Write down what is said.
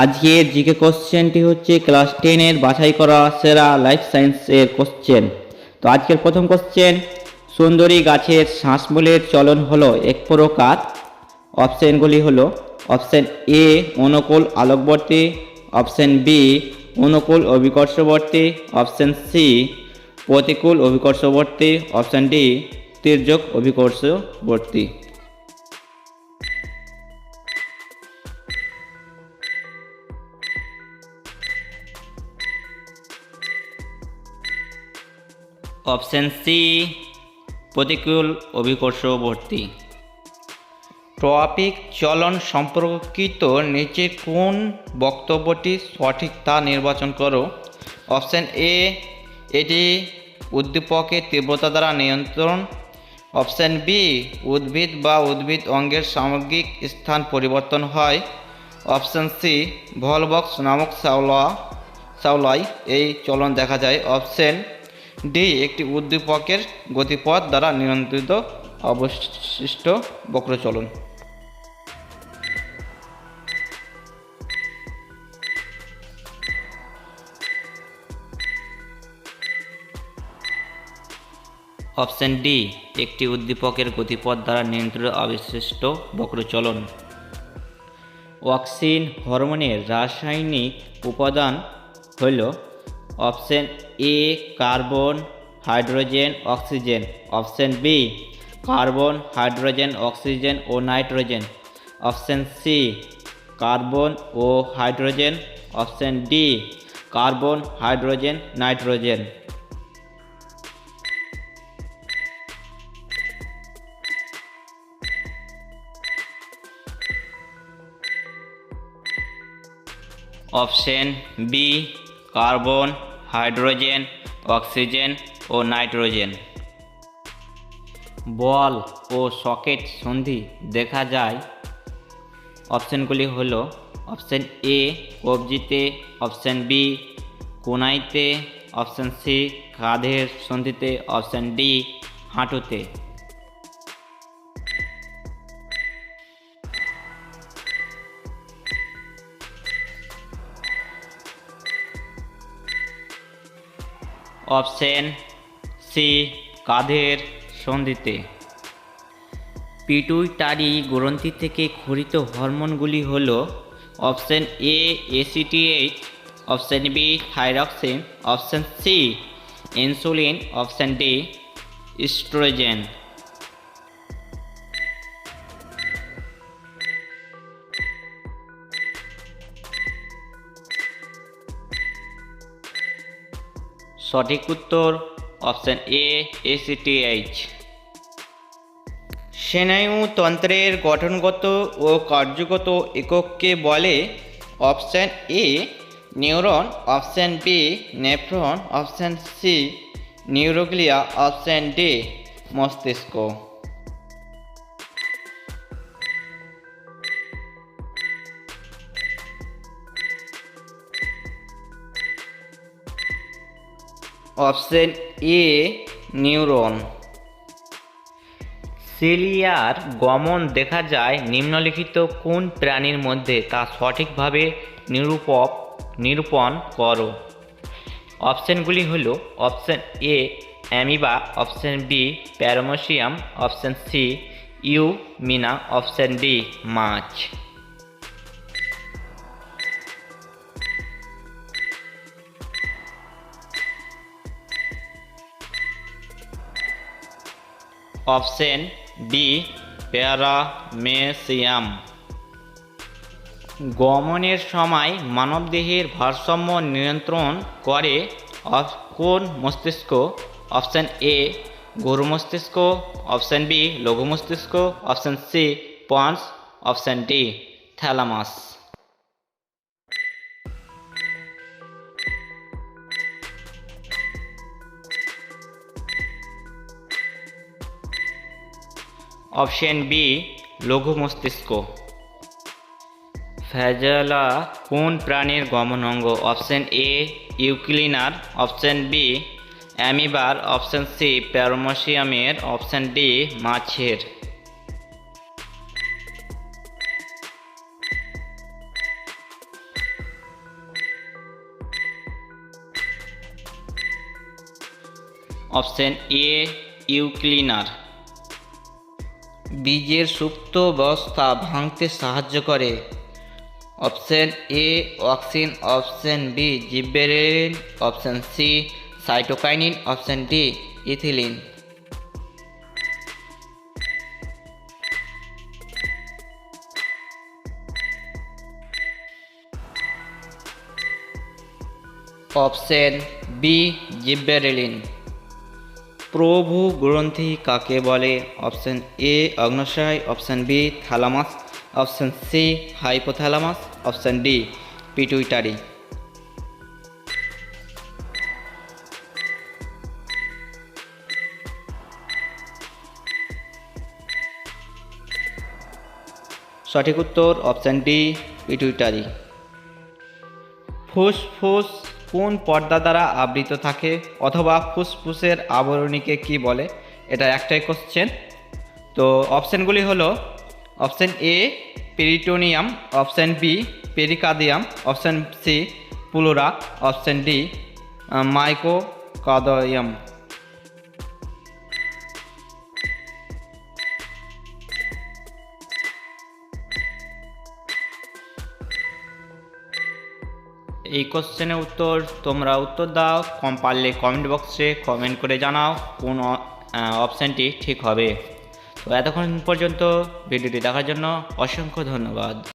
আজকের জিকে কোশ্চেনটি হচ্ছে ক্লাস 10-এর বাছাই করা সেরা লাইফ সায়েন্সের কোশ্চেন। তো আজকের প্রথম কোশ্চেন, সুন্দরী গাছের শ্বাসমূলের চলন হলো এক প্রকার। অপশানগুলি হলো অপশান এ অনুকূল আলোকবর্তী, অপশান বি অনুকূল অভিকর্ষবর্তী, অপশান সি প্রতিকূল অভিকর্ষবর্তী, অপশান ডি তির্যক অভিকর্ষবর্তী। অপশান সি প্রতিকূল অভিকর্ষবর্তী। ট্রপিক চলন সম্পর্কিত নিচের কোন বক্তব্যটি সঠিক তা নির্বাচন করো। অপশান এ এটি উদ্দীপকের তীব্রতা দ্বারা নিয়ন্ত্রণ, অপশান বি উদ্ভিদ বা উদ্ভিদ অঙ্গের সামগ্রিক স্থান পরিবর্তন হয়, অপশান সি ভলবক্স নামক শ্যাওলায় এই চলন দেখা যায়, অপশান ডি একটি উদ্দীপকের গতিপথ দ্বারা নিয়ন্ত্রিত অবশিষ্ট বক্রচলন। অপশান ডি একটি উদ্দীপকের গতিপথ দ্বারা নিয়ন্ত্রিত অবশিষ্ট বক্রচলন। অক্সিন হরমোনের রাসায়নিক উপাদান হল option A carbon, hydrogen, oxygen, option B carbon, hydrogen, oxygen ও নাইট্রোজেন, অপশান সি কার্বন ও hydrogen, option D carbon, hydrogen, nitrogen. Option B carbon, hydrogen, oxygen ও নাইট্রোজেন। বল ও সকেট সন্ধি দেখা যায়। অপশানগুলি হল অপশান এ কবজিতে, অপশান বি কোনাইতে, অপশান সি কাঁধের সন্ধিতে, অপশান ডি হাঁটুতে। অপশান সি কাঁধের সন্ধিতে। পিটুইটারি গ্রন্থি থেকে ক্ষরিত হরমোনগুলি হল option A ACTH, option B thyroxine, option C insulin, option D oestrogen. সঠিক উত্তর অপশান এ এসিটিএইচ। স্নায়ুতন্ত্রের গঠনগত ও কার্যগত একককে বলে। Option A neuron, option B nephron, option C neuroglia, option D মস্তিষ্ক। Option A neuron. সিলিয়ার গমন দেখা যায় নিম্নলিখিত কোন প্রাণীর মধ্যে তা সঠিকভাবে নিরূপণ করো। অপশানগুলি হল option A amoeba, option B paramecium, option C ইউমিনা, অপশান ডি মাছ। Option B paramecium. গমনের সময় মানবদেহের ভারসাম্য নিয়ন্ত্রণ করে কোন মস্তিষ্ক। অপশান এ গরু মস্তিষ্ক, অপশান বি লঘু মস্তিষ্ক, option C pons, option D thalamus. Option B লঘু মস্তিষ্ক। ফ্ল্যাজেলা কোন প্রাণীর গমন অঙ্গ। অপশান এ ইউক্লিনার, অপশান বি অ্যামিবার, অপশান সি প্যারামেসিয়ামের, অপশান ডি মাছের। অপশন এ ইউক্লিনার। বীজের সুপ্ত অবস্থা ভাঙতে সাহায্য করে। Option A auxin, option B gibberellin, option C cytokinin, option D ethylene. Option B gibberellin. প্রভু গ্রন্থি কাকে বলে? অপশন এ অগ্ন্যাশয়, option B thalamus, option C hypothalamus, option D pituitary. সঠিক উত্তর অপশন ডি পিটুইটারি। ফুসফুস কোন পর্দা দ্বারা আবৃত থাকে, অথবা ফুসফুসের আবরণীকে কি বলে? এটা একটাই কোশ্চেন। তো অপশানগুলি হলো option A peritoneum, option B pericardium, option C pleura, option D myocardium. এই কোশ্চেনের উত্তর তোমরা উত্তর দাও, পারলে কমেন্ট বক্সে কমেন্ট করে জানাও কোন অপশানটি ঠিক হবে। তো এতক্ষণ পর্যন্ত ভিডিওটি দেখার জন্য অসংখ্য ধন্যবাদ।